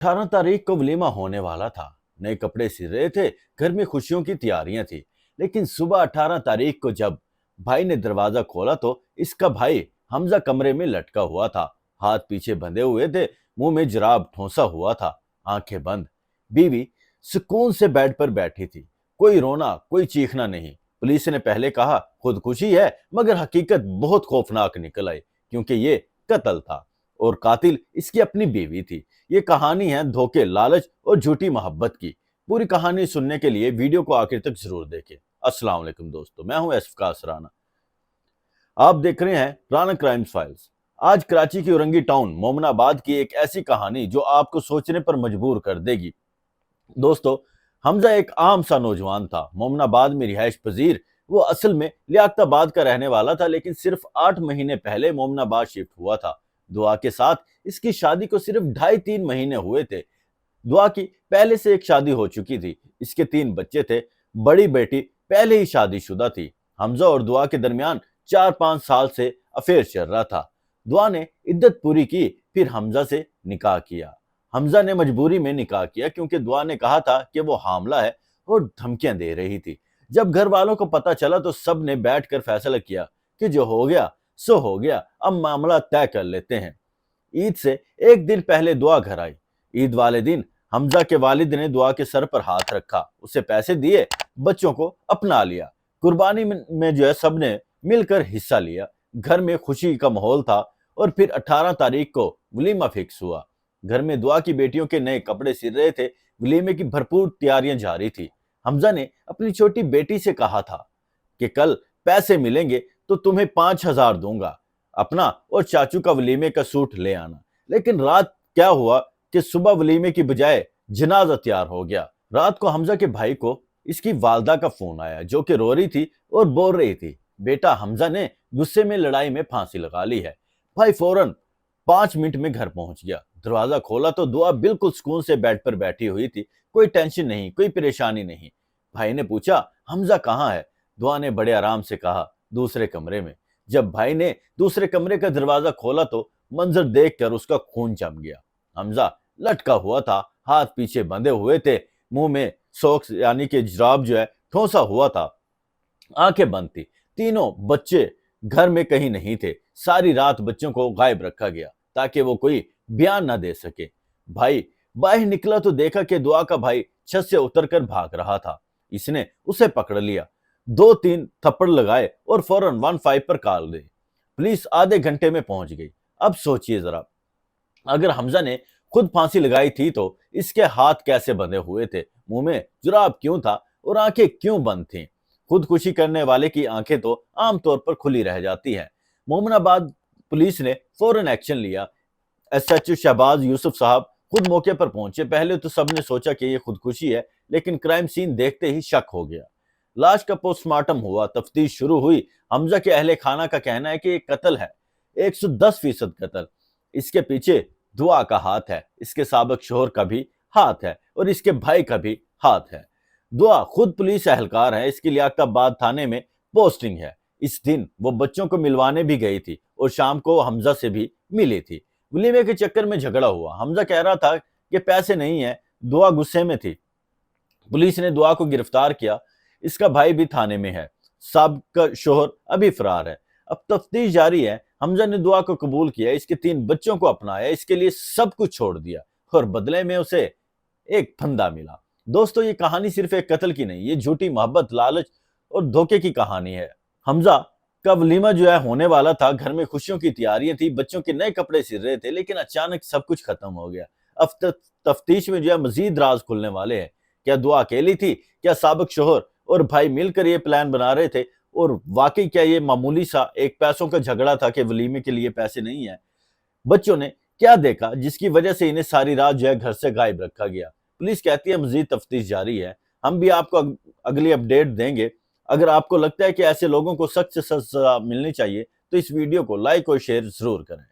18 तारीख को वलीमा होने वाला था। नए कपड़े सिल रहे थे, घर में खुशियों की तैयारियां थी। लेकिन सुबह 18 तारीख को जब भाई ने दरवाजा खोला तो इसका भाई हमजा कमरे में लटका हुआ था। हाथ पीछे बंधे हुए थे, मुंह में जराब ठोंसा हुआ था, आंखें बंद। बीवी सुकून से बेड पर बैठी थी। कोई रोना, कोई चीखना नहीं। पुलिस ने पहले कहा खुदकुशी है, मगर हकीकत बहुत खौफनाक निकल आई, क्योंकि ये कत्ल था और कातिल इसकी अपनी बीवी थी। ये कहानी है धोखे, लालच और झूठी मोहब्बत की। पूरी कहानी सुनने के लिए वीडियो को आखिर तक जरूर देखें। अस्सलाम वालेकुम दोस्तों, मैं हूं एसफकास राना। आप देख रहे हैं राना क्राइम्स फाइल्स। आज कराची की औरंगी टाउन मोमनाबाद की एक ऐसी कहानी जो आपको सोचने पर मजबूर कर देगी। दोस्तों, हमजा एक आम सा नौजवान था, मोमनाबाद में रिहाइश पजीर। वो असल में लियाकताबाद का रहने वाला था, लेकिन सिर्फ 8 महीने पहले मोमनाबाद शिफ्ट हुआ था। दुआ के साथ इसकी शादी को सिर्फ 2.5-3 महीने हुए थे। दुआ की पहले से एक शादी हो चुकी थी। इसके 3 बच्चे थे। बड़ी बेटी पहले ही शादीशुदा थी। हमजा और दुआ के दरमियान 4-5 साल से अफेयर चल रहा था। दुआ ने इद्दत पूरी की, फिर हमजा से निकाह किया। हमजा ने मजबूरी में निकाह किया, क्योंकि दुआ ने कहा था कि वो हामला है और धमकियां दे रही थी। जब घर वालों को पता चला तो सब ने बैठकर फैसला किया कि जो हो गया सो हो गया, अब मामला तय कर लेते हैं। ईद से एक दिन पहले दुआ घर आई। ईद वाले दिन हमजा के वालिद ने दुआ के सर पर हाथ रखा, उसे पैसे दिए, बच्चों को अपना लिया। कुर्बानी में जो है सबने मिलकर हिस्सा लिया। घर में खुशी का माहौल था। और फिर 18 तारीख को वलीमा फिक्स हुआ। घर में दुआ की बेटियों के नए कपड़े सिल रहे थे। वलीमे की भरपूर तैयारियां जारी थी। हमजा ने अपनी छोटी बेटी से कहा था कि कल पैसे मिलेंगे तो तुम्हें 5,000 दूंगा, अपना और चाचू का वलीमे का सूट ले आना। लेकिन रात क्या हुआ कि सुबह वलीमे की बजाय जनाजा तैयार हो गया। रात को हमजा के भाई को इसकी वालदा का फोन आया, जो कि रो रही थी और बोल रही थी, बेटा हमजा ने गुस्से में लड़ाई में फांसी लगा ली है। भाई फौरन 5 मिनट में घर पहुंच गया। दरवाजा खोला तो दुआ बिल्कुल सुकून से बेड पर बैठी हुई थी। कोई टेंशन नहीं, कोई परेशानी नहीं। भाई ने पूछा हमजा कहाँ है? दुआ ने बड़े आराम से कहा दूसरे कमरे में। जब भाई ने दूसरे कमरे का दरवाजा खोला तो मंजर देखकर उसका खून जम गया। हमजा लटका हुआ था, हाथ पीछे बंधे हुए थे, मुंह में सॉक्स यानी कि जुराब जो है ठोंसा हुआ था, आंखें बंद थी। तीनों बच्चे घर में कहीं नहीं थे। सारी रात बच्चों को गायब रखा गया ताकि वो कोई बयान ना दे सके। भाई बाहर निकला तो देखा कि दुआ का भाई छत से उतरकर भाग रहा था। इसने उसे पकड़ लिया, 2-3 थप्पड़ लगाए और फौरन 15 पर कॉल दी। पुलिस आधे घंटे में पहुंच गई। अब सोचिए जरा, अगर हमजा ने खुद फांसी लगाई थी तो इसके हाथ कैसे बंधे हुए थे, मुंह में जुराब क्यों था और आंखें क्यों बंद थीं? खुदकुशी करने वाले की आंखें तो आमतौर पर खुली रह जाती हैं। मोमनाबाद पुलिस ने फौरन एक्शन लिया। एसएचओ शहबाज यूसुफ साहब खुद मौके पर पहुंचे। पहले तो सबने सोचा कि ये खुदकुशी है, लेकिन क्राइम सीन देखते ही शक हो गया। लाश का पोस्टमार्टम हुआ, तफ्तीश शुरू हुई। हमजा के अहले खाना का कहना है कि ये कत्ल है, 110% कत्ल। इसके पीछे दुआ का हाथ है, इसके साबिक शोहर का भी हाथ है और इसके भाई का भी हाथ है। दुआ खुद पुलिस एहलकार है, इसकी लियाकताबाद थाने में पोस्टिंग है। इस दिन वो बच्चों को मिलवाने भी गई थी और शाम को हमजा से भी मिली थी। वलीमे के चक्कर में झगड़ा हुआ। हमजा कह रहा था कि पैसे नहीं है, दुआ गुस्से में थी। पुलिस ने दुआ को गिरफ्तार किया। इसका भाई भी थाने में है, साबिक शोहर अभी फरार है। अब तफ्तीश जारी है। हमजा ने दुआ को कबूल किया, इसके 3 बच्चों को अपनाया, इसके लिए सब कुछ छोड़ दिया और बदले में उसे एक फंदा मिला। दोस्तों, ये कहानी सिर्फ एक कत्ल की नहीं, ये झूठी मोहब्बत, लालच और धोखे की कहानी है। हमजा का वलीमा जो है होने वाला था। घर में खुशियों की तैयारियां थी, बच्चों के नए कपड़े सिल रहे थे, लेकिन अचानक सब कुछ खत्म हो गया। अब तफ्तीश में जो है मजीद राज खुलने वाले हैं। क्या दुआ अकेली थी? क्या साबिक शोहर और भाई मिलकर ये प्लान बना रहे थे? और वाकई क्या ये मामूली सा एक पैसों का झगड़ा था कि वलीमे के लिए पैसे नहीं है? बच्चों ने क्या देखा जिसकी वजह से इन्हें सारी रात जो है घर से गायब रखा गया? पुलिस कहती है मजीद तफ्तीश जारी है। हम भी आपको अगली अपडेट देंगे। अगर आपको लगता है कि ऐसे लोगों को सख्त से सजा मिलनी चाहिए तो इस वीडियो को लाइक और शेयर जरूर करें।